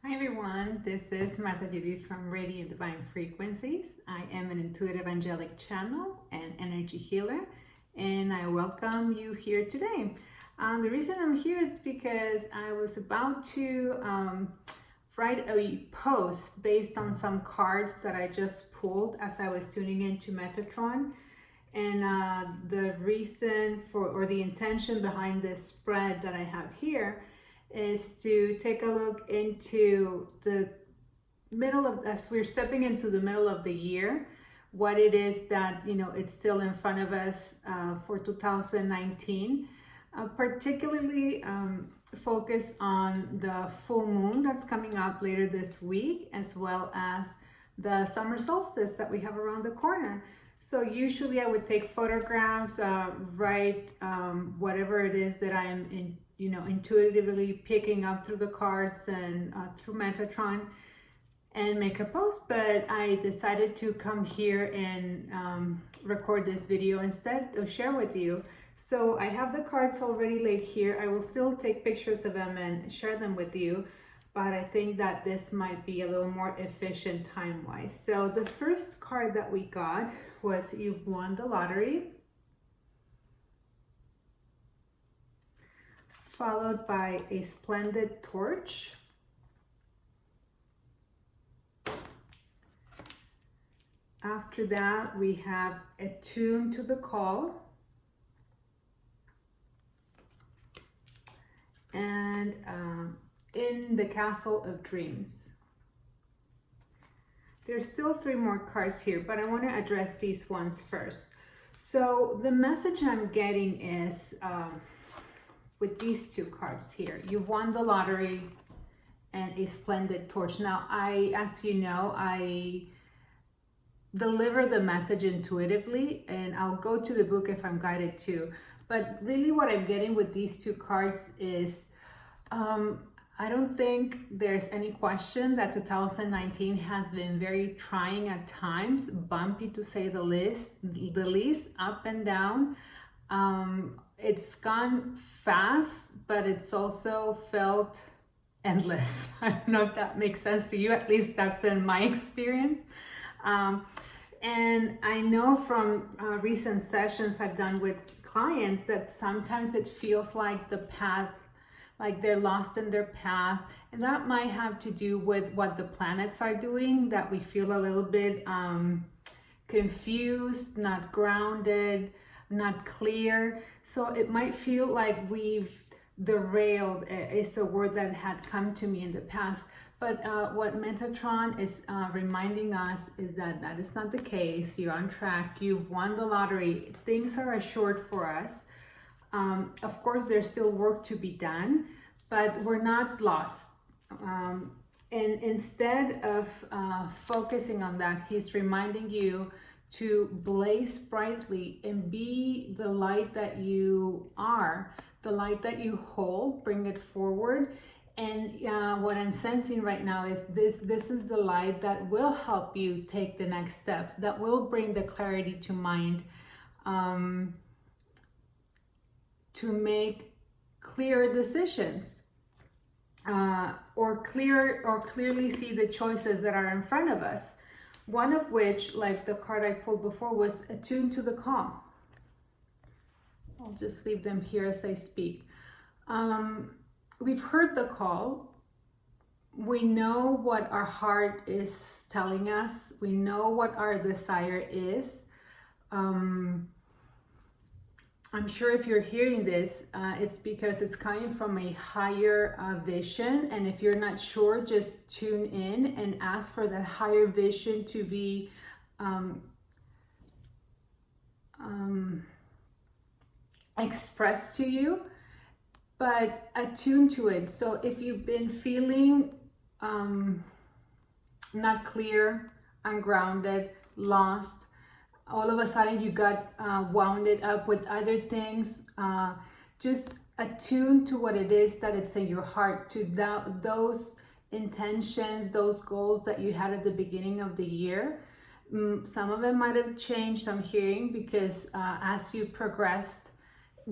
Hi everyone, this is Martha Judith from Radiant Divine Frequencies. I am an intuitive angelic channel and energy healer, and I welcome you here today. The reason I'm here is because I was about to write a post based on some cards that I just pulled as I was tuning into Metatron. And the reason for, or the intention behind this spread that I have here is to take a look into the middle of, as we're stepping into the middle of the year, what it is that, it's still in front of us for 2019, particularly focus on the full moon that's coming up later this week, as well as the summer solstice that we have around the corner. So usually I would take photographs, write whatever it is that I am intuitively picking up through the cards and through Metatron and make a post, but I decided to come here and record this video instead to share with you. So I have the cards already laid here. I will still take pictures of them and share them with you, but I think that this might be a little more efficient time-wise. So the first card that we got was You've Won the Lottery, followed by a Splendid Torch, after that we have Attune to the Call, and In the Castle of Dreams. There's still 3 more cards here, but I want to address these ones first. So the message I'm getting is with these 2 cards here, you've won the lottery and a Splendid Torch. Now, as you know, I deliver the message intuitively, and I'll go to the book if I'm guided to. But really what I'm getting with these 2 cards is I don't think there's any question that 2019 has been very trying at times, bumpy to say the least, up and down. It's gone fast, but it's also felt endless. I don't know if that makes sense to you, at least that's in my experience. And I know from recent sessions I've done with clients that sometimes it feels like the path, like they're lost in their path, and that might have to do with what the planets are doing, that we feel a little bit confused, not grounded, not clear. So it might feel like we've derailed, is a word that had come to me in the past. But what Metatron is reminding us is that that is not the case. You're on track, you've won the lottery, things are assured for us. Of course, there's still work to be done, but we're not lost. And instead of focusing on that, he's reminding you to blaze brightly and be the light that you are, the light that you hold, bring it forward. And what I'm sensing right now is this is the light that will help you take the next steps, that will bring the clarity to mind, to make clear decisions, or clearly see the choices that are in front of us. One of which, like the card I pulled before, was Attune to the Call. I'll just leave them here as I speak. We've heard the call. We know what our heart is telling us. We know what our desire is. I'm sure if you're hearing this, it's because it's coming from a higher vision. And if you're not sure, just tune in and ask for that higher vision to be expressed to you, but attune to it. So if you've been feeling not clear, ungrounded, lost, all of a sudden you got wounded up with other things, just attune to what it is that it's in your heart, to those intentions, those goals that you had at the beginning of the year. Some of them might have changed, I'm hearing, because as you progressed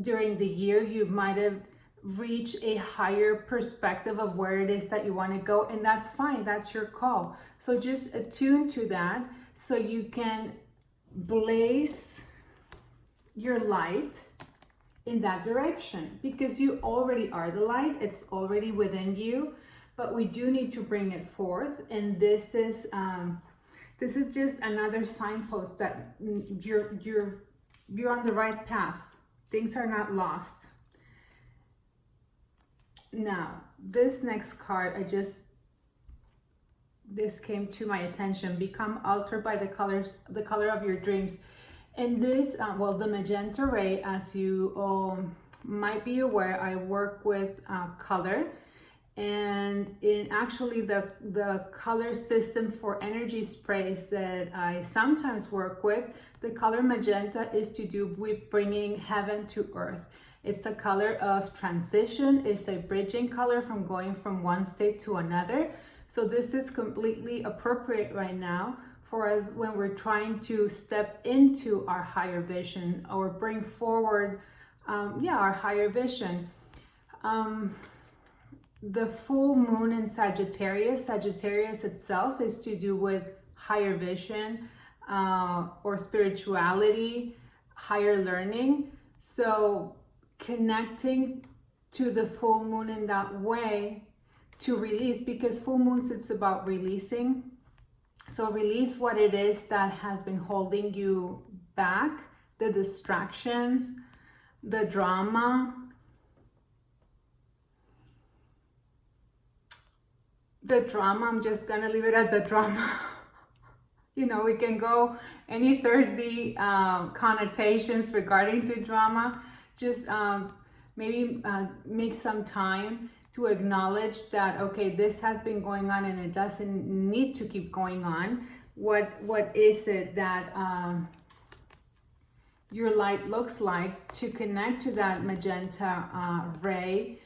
during the year, you might have reach a higher perspective of where it is that you want to go, and that's fine, that's your call. So just attune to that so you can blaze your light in that direction, because you already are the light, it's already within you, but we do need to bring it forth. And this is just another signpost that you're on the right path. Things are not lost. Now, this next card, this came to my attention. Become altered by the color of your dreams. And this, well, the magenta ray, as you all might be aware, I work with color. And in actually the color system for energy sprays that I sometimes work with, the color magenta is to do with bringing heaven to earth. It's a color of transition. It's a bridging color from going from one state to another. So this is completely appropriate right now for us when we're trying to step into our higher vision or bring forward, our higher vision. The full moon in Sagittarius itself is to do with higher vision or spirituality, higher learning. So connecting to the full moon in that way to release, because full moons, it's about releasing. So release what it is that has been holding you back, the distractions, the drama, I'm just gonna leave it at the drama. You know, we can go any third D connotations regarding to drama. Just maybe make some time to acknowledge that, okay, this has been going on and it doesn't need to keep going on. What is it that your light looks like, to connect to that magenta ray,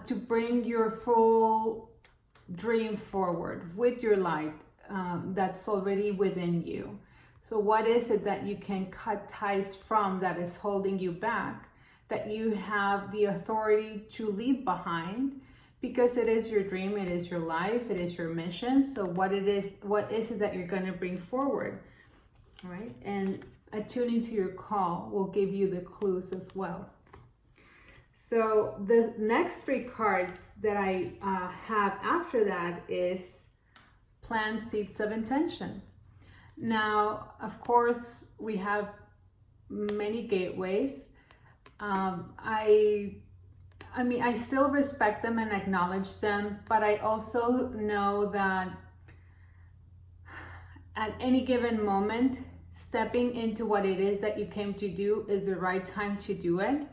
to bring your full dream forward with your light that's already within you. So what is it that you can cut ties from that is holding you back, that you have the authority to leave behind, because it is your dream, it is your life, it is your mission. So what is it that you're going to bring forward, right? And attuning to your call will give you the clues as well. So the next three cards that I have after that is plant seeds of intention. Now, of course, we have many gateways. I still respect them and acknowledge them, but I also know that at any given moment, stepping into what it is that you came to do is the right time to do it.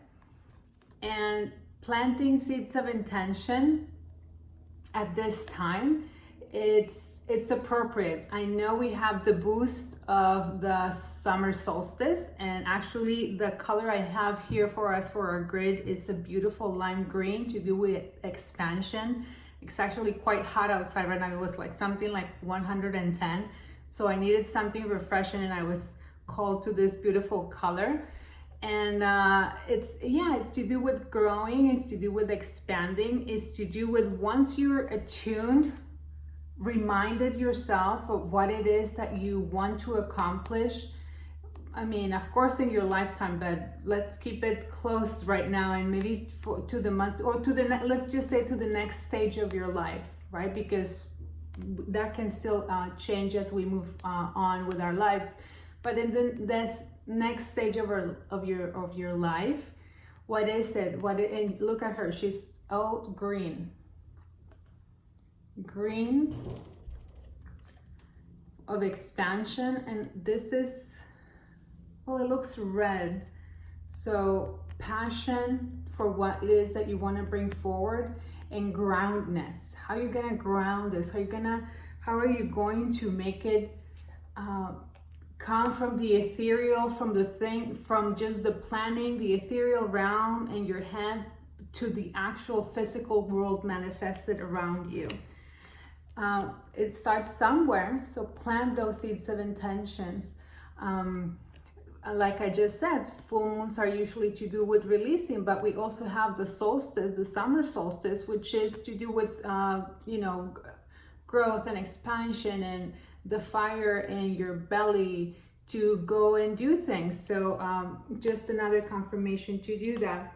And planting seeds of intention at this time, it's appropriate. I know we have the boost of the summer solstice, and actually the color I have here for us for our grid is a beautiful lime green to do with expansion. It's actually quite hot outside right now. It was like something like 110. So I needed something refreshing and I was called to this beautiful color. And it's to do with growing, it's to do with expanding, it's to do with, once you're attuned, reminded yourself of what it is that you want to accomplish. I mean, of course in your lifetime, but let's keep it close right now, and maybe to the month, or to the let's just say to the next stage of your life, right? Because that can still change as we move on with our lives. But in this next stage of your life, what is it? And look at her, she's all green of expansion, and this is, well, it looks red. So passion for what it is that you want to bring forward, and groundness. How you're gonna ground this? How are you going to make it come from the ethereal, from just the planning, the ethereal realm in your head, to the actual physical world manifested around you? It starts somewhere, so plant those seeds of intentions. like I just said, full moons are usually to do with releasing, but we also have the solstice, the summer solstice, which is to do with, you know, growth and expansion and the fire in your belly to go and do things. So just another confirmation to do that.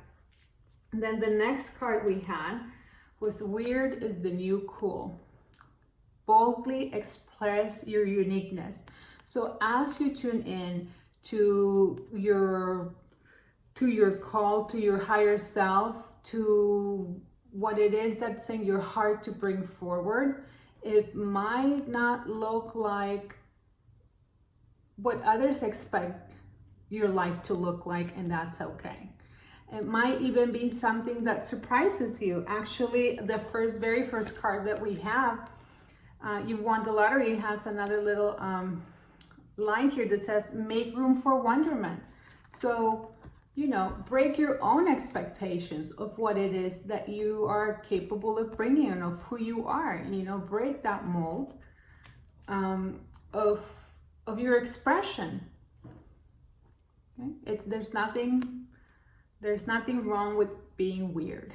And then the next card we had was weird is the new cool. Boldly express your uniqueness. So as you tune in to your call, to your higher self, to what it is that's in your heart to bring forward, it might not look like what others expect your life to look like, and that's okay. It might even be something that surprises you. Actually, the very first card that we have, you won the lottery, has another little line here that says, make room for wonderment. So, you know, break your own expectations of what it is that you are capable of bringing and of who you are. You know, break that mold of your expression. Okay? There's nothing wrong with being weird.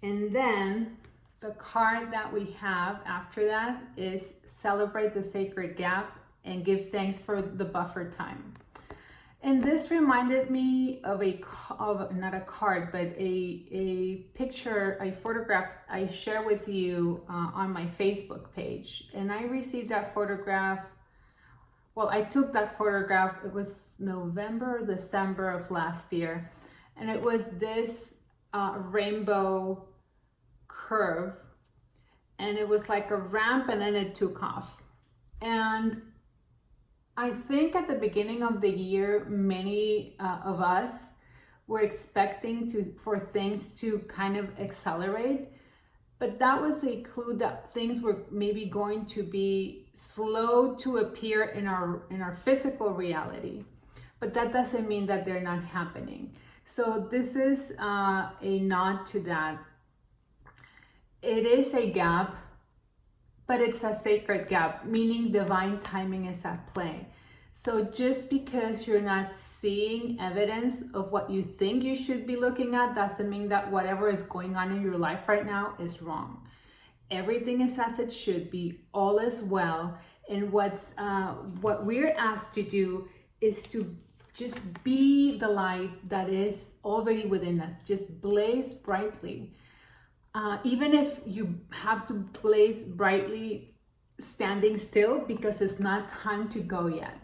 And then the card that we have after that is celebrate the sacred gap and give thanks for the buffer time. And this reminded me of not a card, but a picture, a photograph I share with you on my Facebook page. And I received that photograph. Well, I took that photograph. It was November, December of last year. And it was this rainbow curve. And it was like a ramp, and then it took off. And I think at the beginning of the year, many of us were expecting for things to kind of accelerate, but that was a clue that things were maybe going to be slow to appear in our physical reality, but that doesn't mean that they're not happening. So this is a nod to that. It is a gap, but it's a sacred gap, meaning divine timing is at play. So just because you're not seeing evidence of what you think you should be looking at doesn't mean that whatever is going on in your life right now is wrong. Everything is as it should be, all is well. And what we're asked to do is to just be the light that is already within us, just blaze brightly. Even if you have to blaze brightly standing still because it's not time to go yet,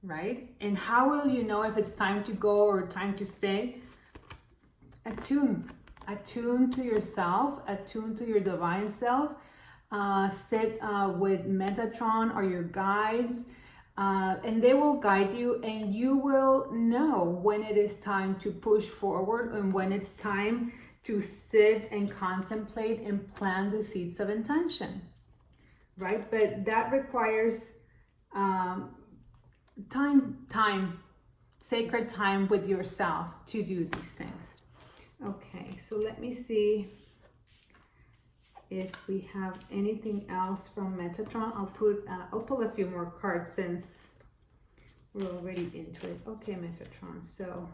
right? And how will you know if it's time to go or time to stay? Attune to yourself, attune to your divine self. Sit with Metatron or your guides, and they will guide you, and you will know when it is time to push forward and when it's time to sit and contemplate and plant the seeds of intention, right? But that requires time, sacred time with yourself to do these things. Okay, so let me see if we have anything else from Metatron. I'll pull a few more cards since we're already into it. Okay, Metatron, so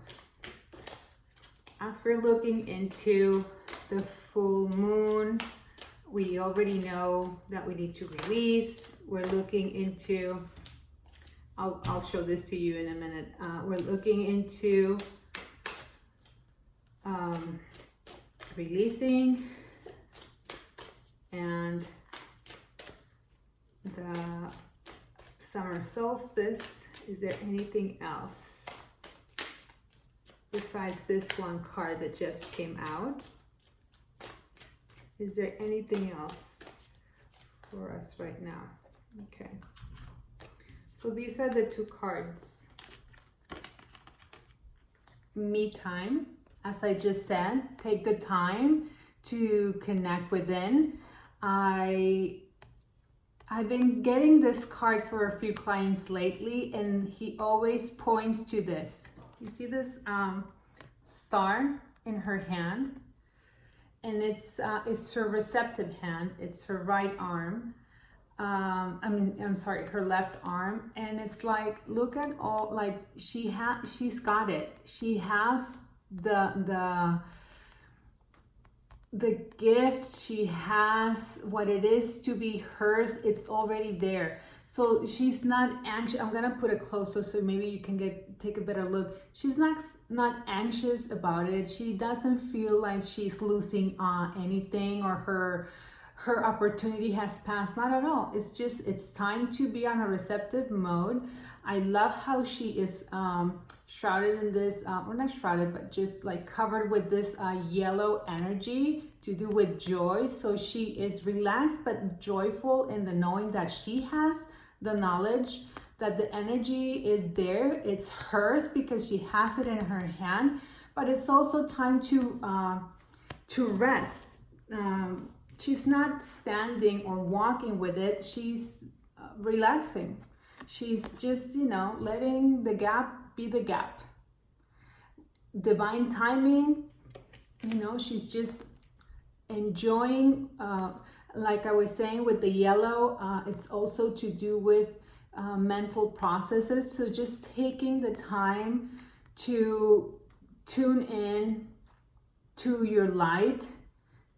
as we're looking into the full moon, we already know that we need to release. We're looking into, I'll show this to you in a minute. We're looking into releasing, and the summer solstice. Is there anything else besides this one card that just came out? Is there anything else for us right now? Okay. So these are the two cards. Me time, as I just said, take the time to connect within. I've been getting this card for a few clients lately, and he always points to this. You see this star in her hand, and it's her receptive hand. It's her right arm. I'm sorry, her left arm, and it's like, look at all, like she's got it. She has the gift. She has what it is to be hers. It's already there. So she's not anxious. I'm gonna put it closer so maybe you can take a better look. She's not anxious about it. She doesn't feel like she's losing anything, or her opportunity has passed. Not at all. It's just, it's time to be on a receptive mode. I love how she is shrouded in this, or not shrouded, but just like covered with this yellow energy to do with joy. So she is relaxed but joyful in the knowing that she has the knowledge that the energy is there. It's hers because she has it in her hand, but it's also time to rest. She's not standing or walking with it. She's relaxing. She's just, letting the gap be the gap. Divine timing, she's just enjoying, like I was saying with the yellow, it's also to do with mental processes. So just taking the time to tune in to your light,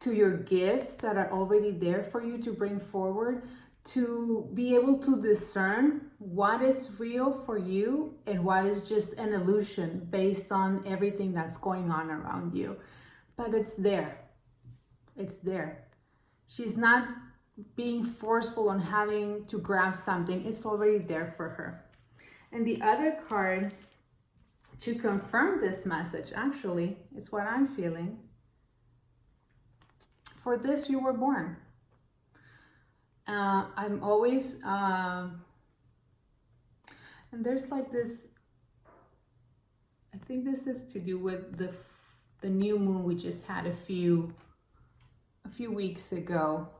to your gifts that are already there for you to bring forward, to be able to discern what is real for you and what is just an illusion based on everything that's going on around you. But it's there. It's there. She's not being forceful on having to grab something. It's already there for her. And the other card to confirm this message, actually, it's what I'm feeling. For this, you were born. I'm always, and there's like this, I think this is to do with the new moon we just had a few weeks ago.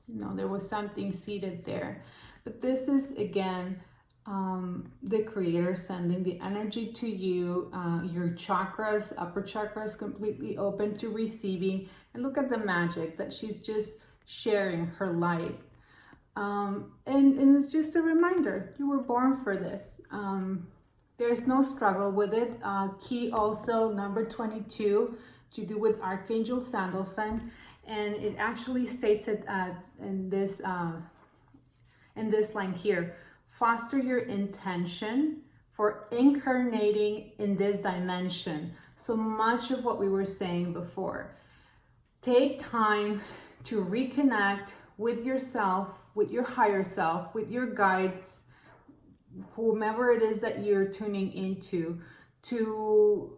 There was something seated there. But this is, again, the Creator sending the energy to you. Your chakras, upper chakras, completely open to receiving. And look at the magic that she's just sharing her light. And it's just a reminder, you were born for this. There's no struggle with it. Key also number 22 to do with Archangel Sandalphon. And it actually states it in this line here. Foster your intention for incarnating in this dimension. So much of what we were saying before. Take time to reconnect with yourself, with your higher self, with your guides, whomever it is that you're tuning into, to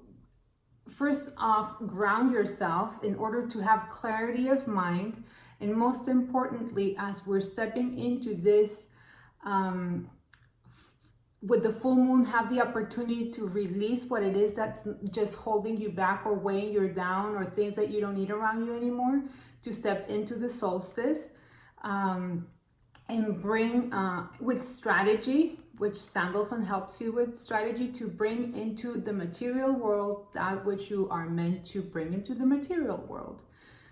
first off ground yourself in order to have clarity of mind. And most importantly, as we're stepping into this with the full moon, have the opportunity to release what it is that's just holding you back or weighing you down, or things that you don't need around you anymore, to step into the solstice and bring with strategy, which Sandalphon helps you with strategy, to bring into the material world that which you are meant to bring into the material world.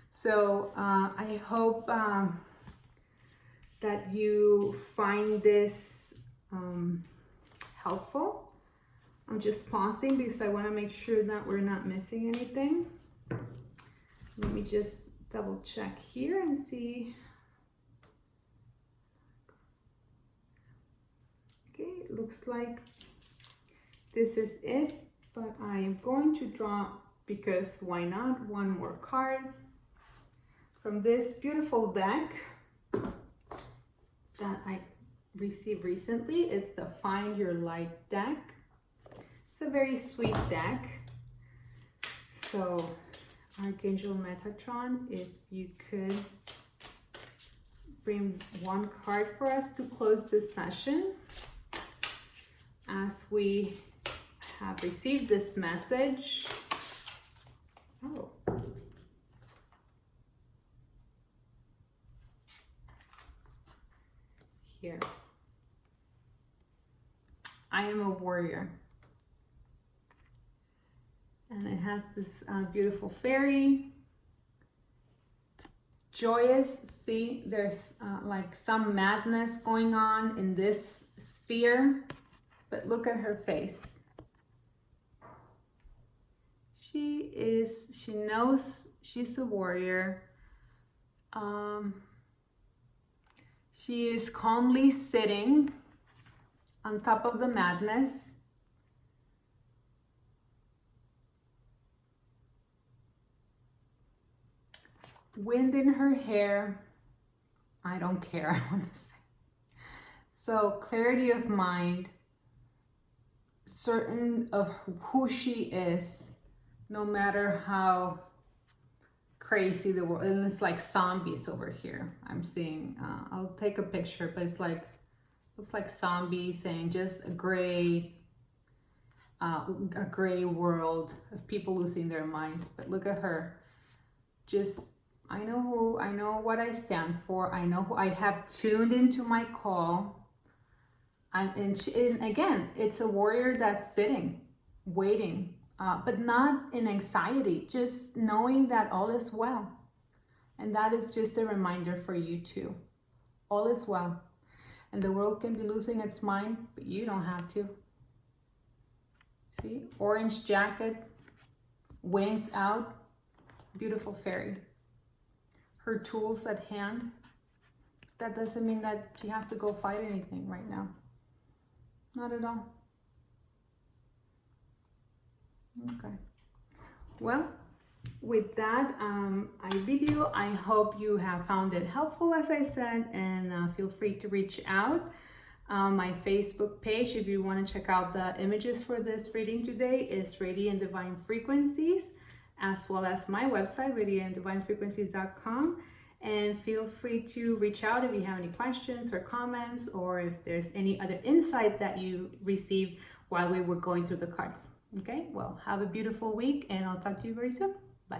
So I hope that you find this helpful. I'm just pausing because I want to make sure that we're not missing anything. Let me just double check here and see. Okay, it looks like this is it, but I am going to draw, because why not, one more card from this beautiful deck that I received recently. It's the Find Your Light deck. It's a very sweet deck. So Archangel Metatron, if you could bring one card for us to close this session, as we have received this message. Oh. Here. I am a warrior. And it has this beautiful fairy joyous. See, there's like some madness going on in this sphere, but look at her face. She knows she's a warrior. She is calmly sitting on top of the madness. Wind in her hair. I don't care, I want to say. So clarity of mind, certain of who she is, no matter how crazy the world, and it's like zombies over here. I'm seeing, I'll take a picture, but it's like, looks like zombies and just a gray world of people losing their minds. But look at her. Just, I know what I stand for. I know who I have tuned into my call. And again, it's a warrior that's sitting, waiting, but not in anxiety, just knowing that all is well. And that is just a reminder for you too. All is well. And the world can be losing its mind, but you don't have to. See, orange jacket, wings out, beautiful fairy. Her tools at hand. That doesn't mean that she has to go fight anything right now. Not at all. Okay. Well, with that, I leave you. I hope you have found it helpful, as I said, and feel free to reach out. My Facebook page, if you want to check out the images for this reading today, is Radiant Divine Frequencies, as well as my website, radiantdivinefrequencies.com. And feel free to reach out if you have any questions or comments, or if there's any other insight that you received while we were going through the cards. Okay, well, have a beautiful week, and I'll talk to you very soon. Bye.